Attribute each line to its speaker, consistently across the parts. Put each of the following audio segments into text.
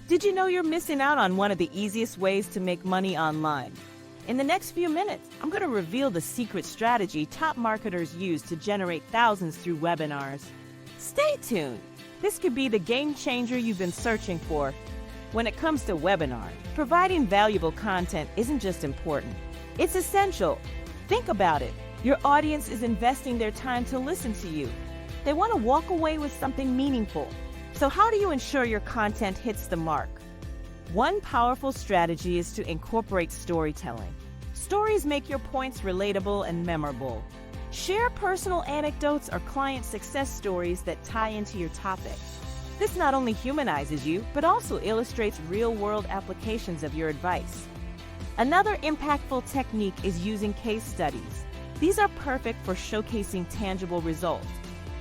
Speaker 1: Did you know you're missing out on one of the easiest ways to make money online? In the next few minutes, I'm going to reveal the secret strategy top marketers use to generate thousands through webinars. Stay tuned. This could be the game changer you've been searching for. When it comes to webinars, providing valuable content isn't just important. It's essential. Think about it. Your audience is investing their time to listen to you. They want to walk away with something meaningful. So how do you ensure your content hits the mark? One powerful strategy is to incorporate storytelling. Stories make your points relatable and memorable. Share personal anecdotes or client success stories that tie into your topic. This not only humanizes you, but also illustrates real-world applications of your advice. Another impactful technique is using case studies. These are perfect for showcasing tangible results.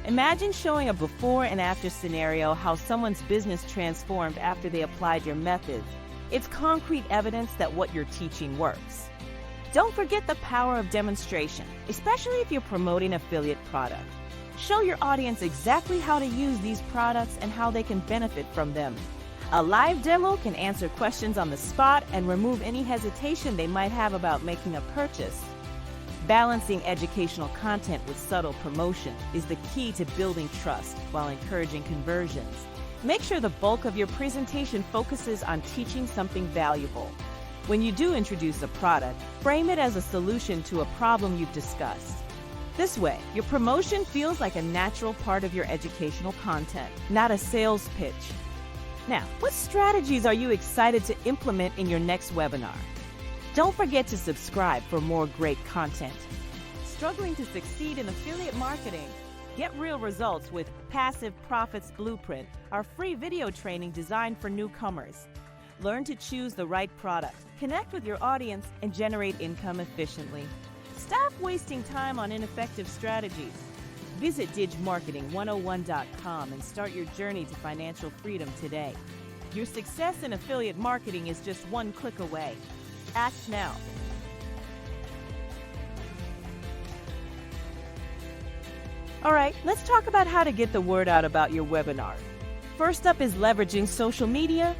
Speaker 1: Imagine showing a before and after scenario how someone's business transformed after they applied your methods. It's concrete evidence that what you're teaching works. Don't forget the power of demonstration, especially if you're promoting affiliate products. Show your audience exactly how to use these products and how they can benefit from them. A live demo can answer questions on the spot and remove any hesitation they might have about making a purchase. Balancing educational content with subtle promotion is the key to building trust while encouraging conversions. Make sure the bulk of your presentation focuses on teaching something valuable. When you do introduce a product, frame it as a solution to a problem you've discussed. This way, your promotion feels like a natural part of your educational content, not a sales pitch. Now, what strategies are you excited to implement in your next webinar? Don't forget to subscribe for more great content. Struggling to succeed in affiliate marketing? Get real results with Passive Profits Blueprint, our free video training designed for newcomers. Learn to choose the right product, connect with your audience, and generate income efficiently. Stop wasting time on ineffective strategies. Visit digmarketing101.com and start your journey to financial freedom today. Your success in affiliate marketing is just one click away. Act now. All right, let's talk about how to get the word out about your webinar. First up is leveraging social media.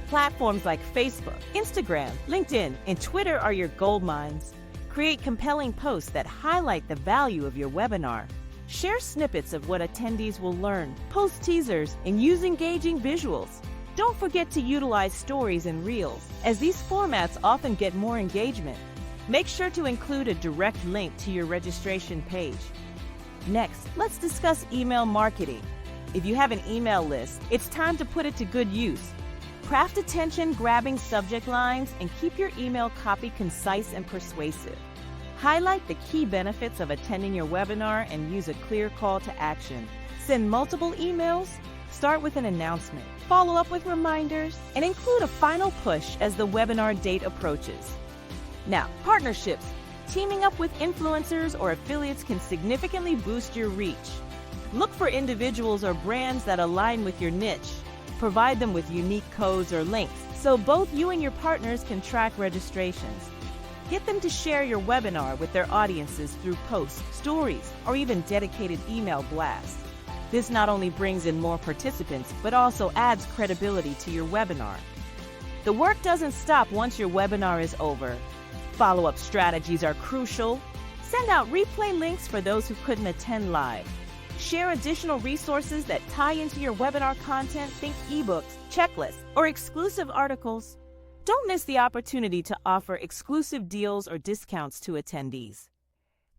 Speaker 1: Platforms like Facebook, Instagram, LinkedIn, and Twitter are your gold mines. Create compelling posts that highlight the value of your webinar. Share snippets of what attendees will learn, post teasers, and use engaging visuals. Don't forget to utilize stories and reels, as these formats often get more engagement. Make sure to include a direct link to your registration page. Next, let's discuss email marketing. If you have an email list, it's time to put it to good use. Craft attention-grabbing subject lines and keep your email copy concise and persuasive. Highlight the key benefits of attending your webinar and use a clear call to action. Send multiple emails, start with an announcement, follow up with reminders, and include a final push as the webinar date approaches. Now, partnerships. Teaming up with influencers or affiliates can significantly boost your reach. Look for individuals or brands that align with your niche. Provide them with unique codes or links so both you and your partners can track registrations. Get them to share your webinar with their audiences through posts, stories, or even dedicated email blasts. This not only brings in more participants, but also adds credibility to your webinar. The work doesn't stop once your webinar is over. Follow-up strategies are crucial. Send out replay links for those who couldn't attend live. Share additional resources that tie into your webinar content, think ebooks, checklists, or exclusive articles. Don't miss the opportunity to offer exclusive deals or discounts to attendees.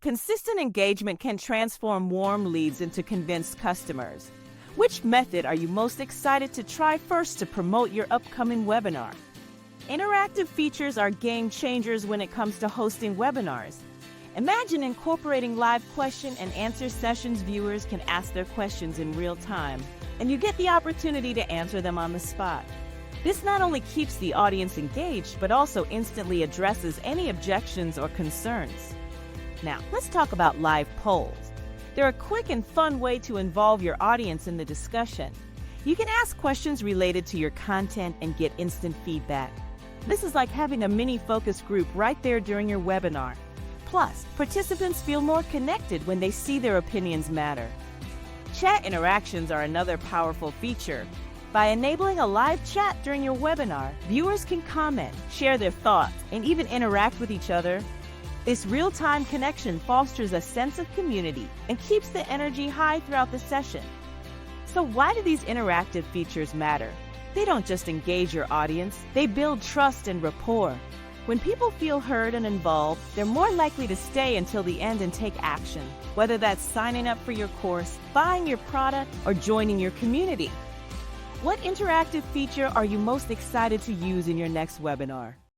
Speaker 1: Consistent engagement can transform warm leads into convinced customers. Which method are you most excited to try first to promote your upcoming webinar? Interactive features are game changers when it comes to hosting webinars. Imagine incorporating live question and answer sessions. Viewers can ask their questions in real time, and you get the opportunity to answer them on the spot. This not only keeps the audience engaged, but also instantly addresses any objections or concerns. Now, let's talk about live polls. They're a quick and fun way to involve your audience in the discussion. You can ask questions related to your content and get instant feedback. This is like having a mini focus group right there during your webinar. Plus, participants feel more connected when they see their opinions matter. Chat interactions are another powerful feature. By enabling a live chat during your webinar, viewers can comment, share their thoughts, and even interact with each other. This real-time connection fosters a sense of community and keeps the energy high throughout the session. So why do these interactive features matter? They don't just engage your audience, they build trust and rapport. When people feel heard and involved, they're more likely to stay until the end and take action, whether that's signing up for your course, buying your product, or joining your community. What interactive feature are you most excited to use in your next webinar?